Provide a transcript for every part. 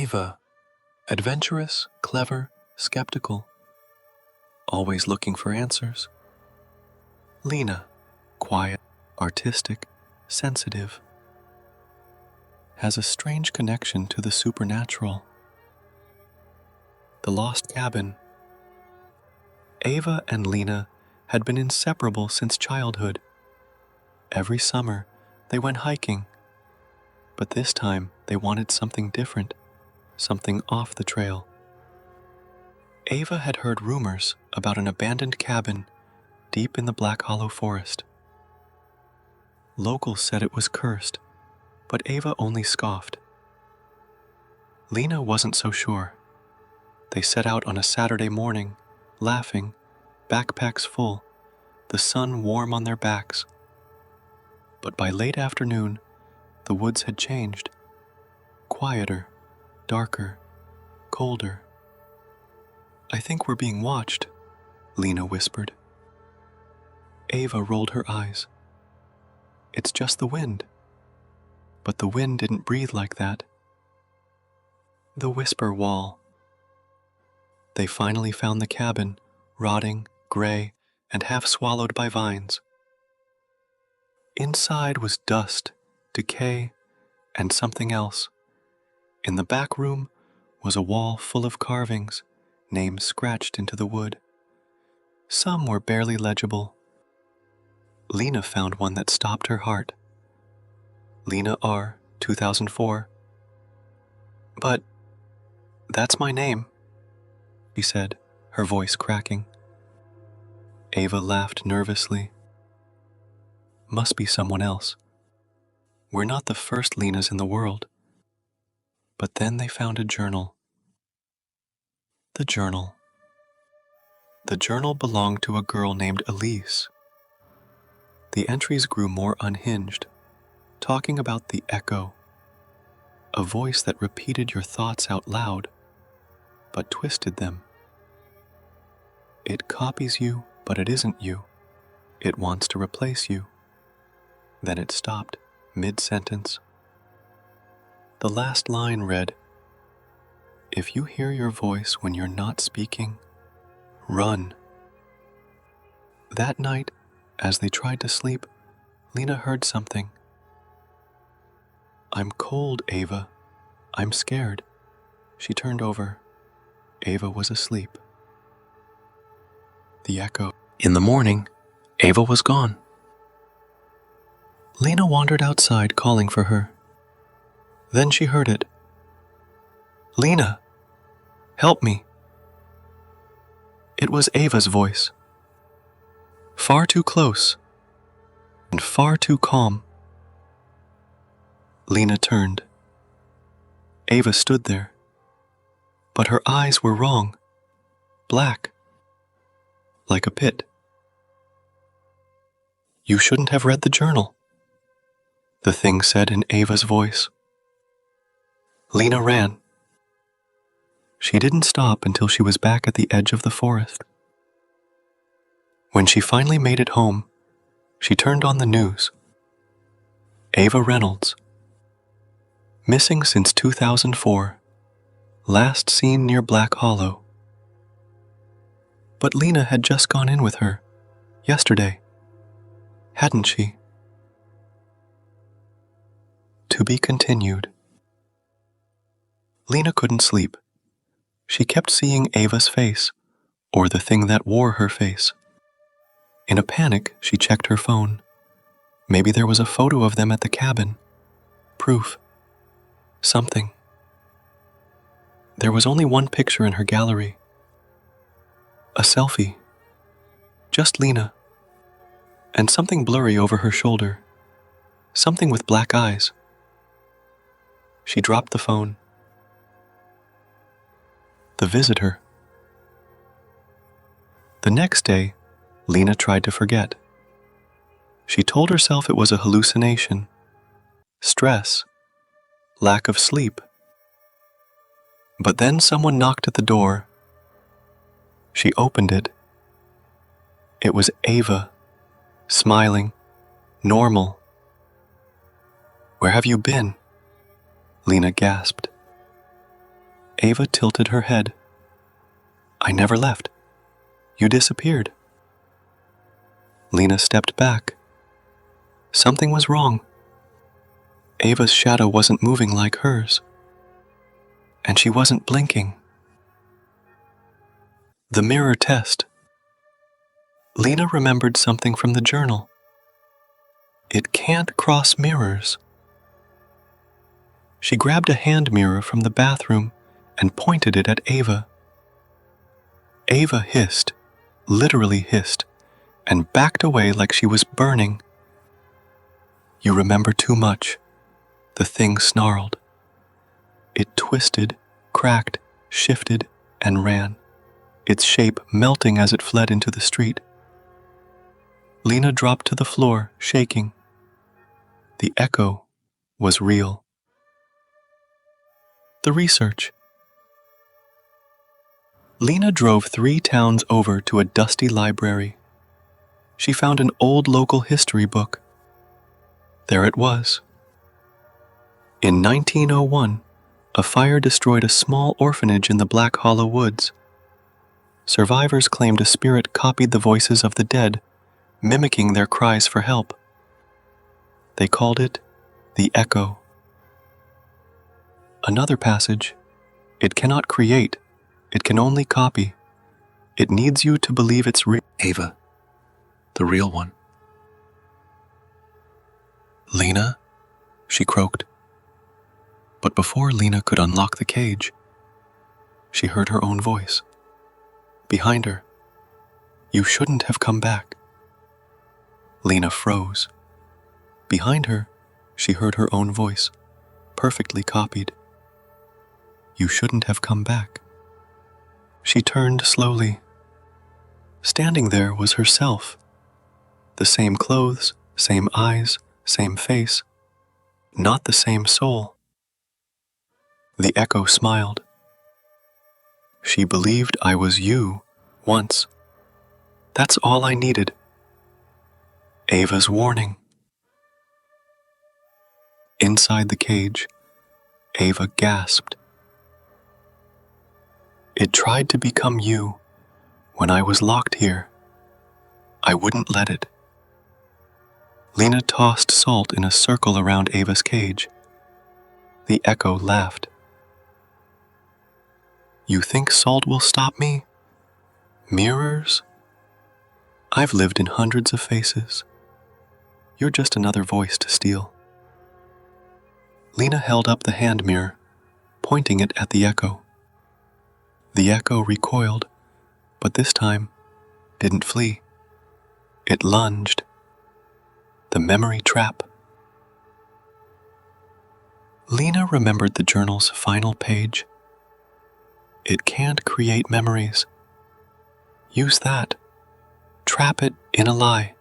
Ava, adventurous, clever, skeptical, always looking for answers. Lena, quiet, artistic, sensitive, has a strange connection to the supernatural. The lost cabin. Ava and Lena had been inseparable since childhood. Every summer, they went hiking. But this time, they wanted something different, something off the trail. Ava had heard rumors about an abandoned cabin deep in the Black Hollow forest. Locals said it was cursed, but Ava only scoffed. Lena wasn't so sure. They set out on a Saturday morning, laughing, backpacks full, the sun warm on their backs. But by late afternoon, the woods had changed. Quieter, darker, colder. "I think we're being watched," Lena whispered. Ava rolled her eyes. "It's just the wind." But the wind didn't breathe like that. The whisper wall. They finally found the cabin, rotting, gray, and half swallowed by vines. Inside was dust, decay, and something else. In the back room was a wall full of carvings, names scratched into the wood. Some were barely legible. Lena found one that stopped her heart. Lena R., 2004. "But that's my name," she said, her voice cracking. Ava laughed nervously. "Must be someone else. We're not the first Lenas in the world." But then they found a journal. The journal. The journal belonged to a girl named Elise. The entries grew more unhinged, talking about the echo, a voice that repeated your thoughts out loud, but twisted them. It copies you, but it isn't you. It wants to replace you. Then it stopped, mid-sentence. The last line read, "If you hear your voice when you're not speaking, run." That night, as they tried to sleep, Lena heard something. "I'm cold, Ava. I'm scared." She turned over. Ava was asleep. The echo. In the morning, Ava was gone. Lena wandered outside calling for her. Then she heard it. "Lena, help me." It was Ava's voice. Far too close and far too calm. Lena turned. Ava stood there, but her eyes were wrong, black, like a pit. "You shouldn't have read the journal," the thing said in Ava's voice. Lena ran. She didn't stop until she was back at the edge of the forest. When she finally made it home, she turned on the news. Ava Reynolds. Missing since 2004. Last seen near Black Hollow. But Lena had just gone in with her, yesterday. Hadn't she? To be continued. Lena couldn't sleep. She kept seeing Ava's face, or the thing that wore her face. In a panic, she checked her phone. Maybe there was a photo of them at the cabin. Proof. Something. There was only one picture in her gallery. A selfie. Just Lena. And something blurry over her shoulder. Something with black eyes. She dropped the phone. The visitor. The next day, Lena tried to forget. She told herself it was a hallucination, stress, lack of sleep. But then someone knocked at the door. She opened it. It was Ava, smiling, normal. "Where have you been?" Lena gasped. Ava tilted her head. I never left. You disappeared. Lena stepped back. Something was wrong. Ava's shadow wasn't moving like hers. And she wasn't blinking. The mirror test. Lena remembered something from the journal. It can't cross mirrors. She grabbed a hand mirror from the bathroom and pointed it at Ava. Ava hissed, literally hissed, and backed away like she was burning. You remember too much, the thing snarled. It twisted, cracked, shifted, and ran, its shape melting as it fled into the street. Lena dropped to the floor, shaking. The echo was real. The research. Lena drove 3 towns over to a dusty library. She found an old local history book. There it was. In 1901, a fire destroyed a small orphanage in the Black Hollow Woods. Survivors claimed a spirit copied the voices of the dead, mimicking their cries for help. They called it the echo. Another passage. It cannot create. It can only copy. It needs you to believe it's real. Ava, the real one. Lena, she croaked. But before Lena could unlock the cage, she heard her own voice. Behind her, you shouldn't have come back. Lena froze. Behind her, she heard her own voice, perfectly copied. You shouldn't have come back. She turned slowly. Standing there was herself. The same clothes, same eyes, same face. Not the same soul. The echo smiled. She believed I was you once. That's all I needed. Ava's warning. Inside the cage, Ava gasped. It tried to become you when I was locked here. I wouldn't let it. Lena tossed salt in a circle around Ava's cage. The echo laughed. You think salt will stop me? Mirrors? I've lived in hundreds of faces. You're just another voice to steal. Lena held up the hand mirror, pointing it at the echo. The echo recoiled, but this time didn't flee. It lunged. The memory trap. Lena remembered the journal's final page. It can't create memories. Use that. Trap it in a lie.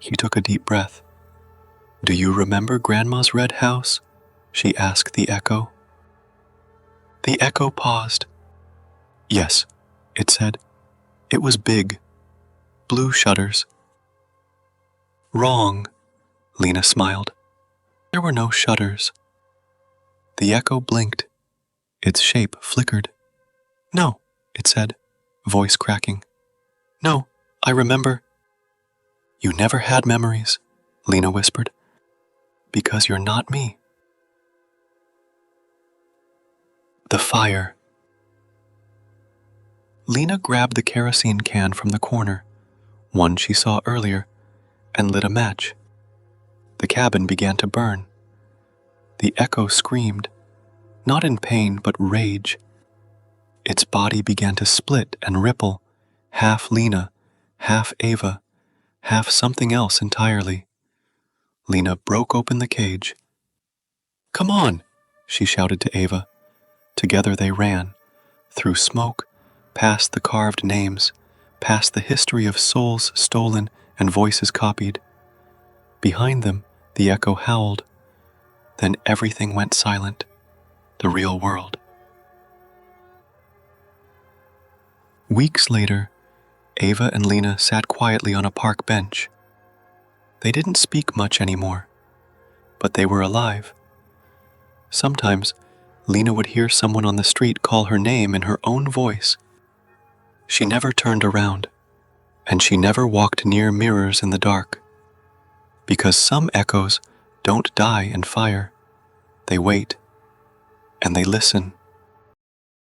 He took a deep breath. Do you remember Grandma's red house? She asked the echo. The echo paused. Yes, it said. It was big. Blue shutters. Wrong, Lena smiled. There were no shutters. The echo blinked. Its shape flickered. No, it said, voice cracking. No, I remember. You never had memories, Lena whispered. Because you're not me. The fire. Lena grabbed the kerosene can from the corner, one she saw earlier, and lit a match. The cabin began to burn. The echo screamed, not in pain but rage. Its body began to split and ripple, half Lena, half Ava, half something else entirely. Lena broke open the cage. Come on, she shouted to Ava. Together they ran, through smoke, past the carved names, past the history of souls stolen and voices copied. Behind them, the echo howled. Then everything went silent, the real world. Weeks later, Ava and Lena sat quietly on a park bench. They didn't speak much anymore, but they were alive. Sometimes, Lena would hear someone on the street call her name in her own voice. She never turned around, and she never walked near mirrors in the dark, because some echoes don't die in fire. They wait, and they listen,